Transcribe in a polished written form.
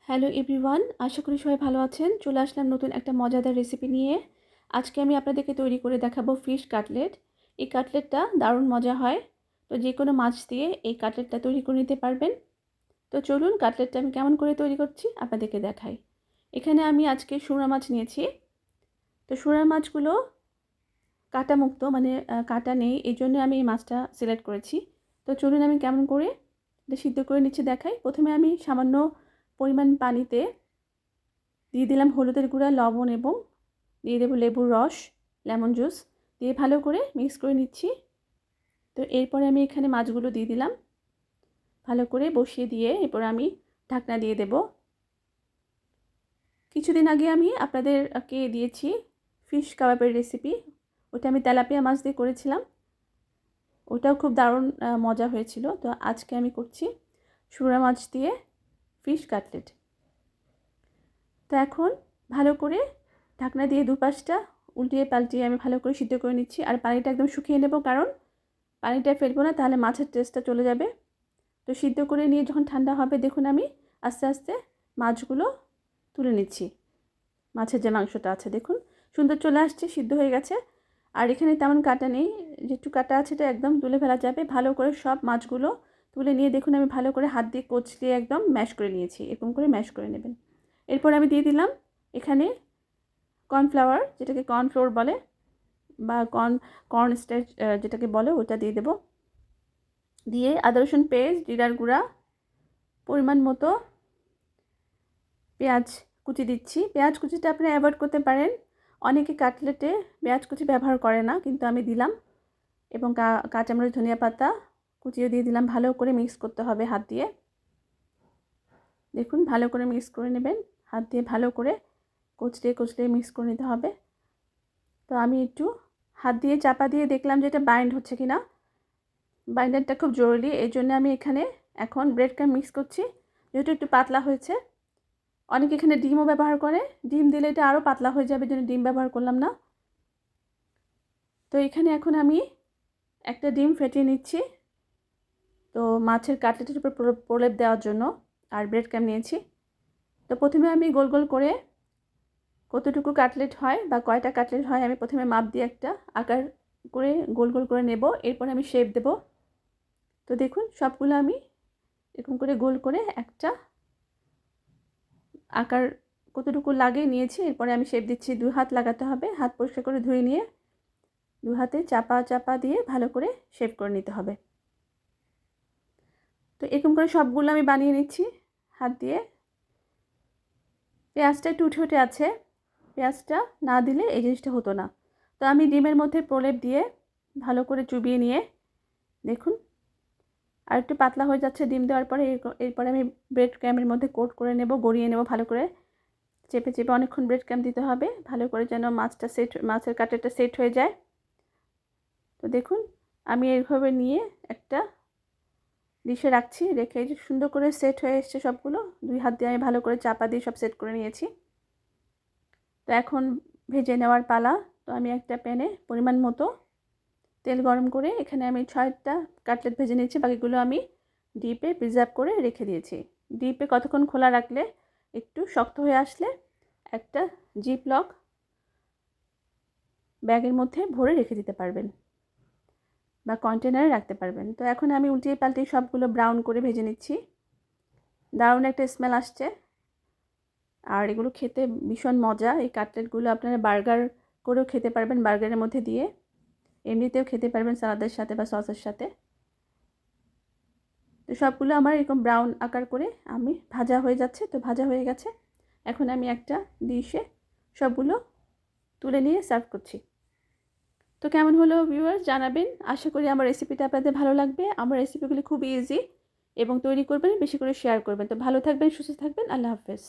Hello everyone, আশা করি সবাই ভালো আছেন। চলে আসলাম নতুন একটা মজাদার রেসিপি নিয়ে। আজকে আমি আপনাদেরকে তৈরি করে দেখাবো ফিশ কাটলেট। এই কাটলেটটা দারুণ মজা হয়। তো যে কোনো মাছ দিয়ে এই কাটলেটটা তৈরি করে নিতে পারবেন। তো চলুন কাটলেটটা আমি কেমন করে তৈরি করছি আপনাদেরকে দেখাই। এখানে আমি আজকে সুরা মাছ নিয়েছি। তো সুরা মাছগুলো কাটা মুক্ত, মানে কাটা নেই, এই জন্য আমি এই মাছটা সিলেক্ট করেছি। তো চলুন আমি কেমন করে এটা সিদ্ধ করে নিচ্ছি দেখাই। প্রথমে আমি সামান্য পরিমাণ পানিতে দিয়ে দিলাম হলুদের গুঁড়া, লবণ এবং দিয়ে দেবো লেবুর রস, লেমন জুস দিয়ে ভালো করে মিক্স করে নিচ্ছি। তো এরপরে আমি এখানে মাছগুলো দিয়ে দিলাম, ভালো করে বসিয়ে দিয়ে এরপর আমি ঢাকনা দিয়ে দেব। কিছুদিন আগে আমি আপনাদেরকে দিয়েছি ফিশ কাবাবের রেসিপি, ওটা আমি তেলাপিয়া মাছ দিয়ে করেছিলাম, ওটাও খুব দারুণ মজা হয়েছিল। তো আজকে আমি করছি সুরা মাছ দিয়ে ফিশ কাটলেট। তো এখন ভালো করে ঢাকনা দিয়ে দুপাশটা উল্টিয়ে পাল্টিয়ে আমি ভালো করে সিদ্ধ করে নিচ্ছি। আর পানিটা একদম শুকিয়ে নেব, কারণ পানিটা ফেলবো না, তাহলে মাছের টেস্টটা চলে যাবে। তো সিদ্ধ করে নিয়ে যখন ঠান্ডা হবে, দেখুন আমি আস্তে আস্তে মাছগুলো তুলে নিচ্ছি। মাছের যে মাংসটা আছে দেখুন সুন্দর চলে আসছে, সিদ্ধ হয়ে গেছে। আর এখানে তেমন কাটা নেই, যেটু কাটা আছে এটা একদম তুলে ফেলা যাবে। ভালো করে সব মাছগুলো তুলে নিয়ে দেখুন আমি ভালো করে হাত দিয়ে কচলিয়ে একদম ম্যাশ করে নিয়েছি। এরকম করে ম্যাশ করে নেবেন। এরপর আমি দিয়ে দিলাম এখানে কর্নফ্লাওয়ার, যেটাকে কর্নফ্লোর বলে, বা কর্ন স্টার্চ যেটাকে বলে, ওটা দিয়ে দেব। দিয়ে আদা রসুন পেস্ট, জিরার গুঁড়া, পরিমাণ মতো পেঁয়াজ কুচি দিচ্ছি। পেঁয়াজ কুচিটা আপনি অ্যাভয়েড করতে পারেন, অনেকে কাটলেটে পেঁয়াজ কুচি ব্যবহার করে না, কিন্তু আমি দিলাম। এবং কাঁচামরিচ, ধনিয়া পাতা কুচিও দিয়ে দিলাম। ভালো করে মিক্স করতে হবে হাত দিয়ে, দেখুন ভালো করে মিক্স করে নেবেন। হাত দিয়ে ভালো করে কচলিয়ে কচলিয়ে মিক্স করে নিতে হবে। তো আমি একটু হাত দিয়ে চাপা দিয়ে দেখলাম যে এটা বাইন্ড হচ্ছে কি না। বাইন্ডারটা খুব জরুরি, এই জন্য আমি এখানে এখন ব্রেড ক্রাম্ব মিক্স করছি, যেহেতু একটু পাতলা হয়েছে। অনেকে এখানে ডিমও ব্যবহার করে, ডিম দিলে এটা আরও পাতলা হয়ে যাবে, জন্য ডিম ব্যবহার করলাম না। তো এখানে এখন আমি একটা ডিম ফেটিয়ে নিচ্ছি, তো মাছের কাটলেটের উপর প্রলেপ দেওয়ার জন্য। আর ব্রেড ক্রাম্ব নিয়েছি। তো প্রথমে আমি গোল গোল করে কতটুকু কাটলেট হয় বা কয়টা কাটলেট হয়, আমি প্রথমে মাপ দিয়ে একটা আকার করে গোল গোল করে নেব। এরপর আমি শেপ দেব। তো দেখুন সবগুলো আমি এরকম করে গোল করে একটা আকার কতটুকু লাগে নিয়েছি। এরপরে আমি শেপ দিচ্ছি। 2 হাত লাগাতে হবে, হাত পরিষ্কার করে ধুয়ে নিয়ে 2 হাতে চাপা চাপা দিয়ে ভালো করে শেপ করে নিতে হবে। তো এরকম করে সবগুলো আমি বানিয়ে নিচ্ছি হাত দিয়ে। পেঁয়াজটা একটু উঠে উঠে আছে, পেঁয়াজটা না দিলে এই জিনিসটা হতো না। তো আমি ডিমের মধ্যে প্রলেপ দিয়ে ভালো করে চুবিয়ে নিয়ে দেখুন আর একটু পাতলা হয়ে যাচ্ছে ডিম দেওয়ার পরে। এরপরে আমি ব্রেড ক্রাম্বের মধ্যে কোট করে নেব, গড়িয়ে নেব ভালো করে। চেপে চেপে অনেকক্ষণ ব্রেড ক্রাম্ব দিতে হবে, ভালো করে যেন মাছের কাটলেটটা সেট হয়ে যায়। তো দেখুন আমি এইভাবে নিয়ে একটা ডিশে রাখছি, রেখে যে সুন্দর করে সেট হয়ে এসছে সবগুলো। 2 হাত দিয়ে আমি ভালো করে চাপা দিয়ে সব সেট করে নিয়েছি। তো এখন ভেজে নেওয়ার পালা। তো আমি একটা প্যানে পরিমাণ মতো তেল গরম করে এখানে আমি 6টা কাটলেট ভেজে নিয়েছি, বাকিগুলো আমি ডিপে প্রিজার্ভ করে রেখে দিয়েছি। ডিপে কতক্ষণ খোলা রাখলে একটু শক্ত হয়ে আসলে একটা জিপ লক ব্যাগের মধ্যে ভরে রেখে দিতে পারবেন বা কন্টেনারে রাখতে পারবেন। তো এখন আমি উল্টিয়ে পাল্টিয়ে সবগুলো ব্রাউন করে ভেজে নিচ্ছি। দারুণ একটা স্মেল আসছে, আর এগুলো খেতে ভীষণ মজা। এই কাটলেটগুলো আপনারা বার্গার করেও খেতে পারবেন, বার্গারের মধ্যে দিয়ে, এমনিতেও খেতে পারবেন সালাদের সাথে বা সসের সাথে। তো সবগুলো আমার এরকম ব্রাউন আকার করে আমি ভাজা হয়ে যাচ্ছে। তো ভাজা হয়ে গেছে, এখন আমি একটা ডিশে সবগুলো তুলে নিয়ে সার্ভ করছি। তো কেমন হলো ভিউয়ার্স জানাবেন। আশা করি আমার রেসিপিটা আপনাদের ভালো লাগবে। আমার রেসিপিগুলি খুব ইজি এবং তৈরি করবেন, বেশি করে শেয়ার করবেন। তো ভালো থাকবেন, সুস্থ থাকবেন। আল্লাহ হাফেজ।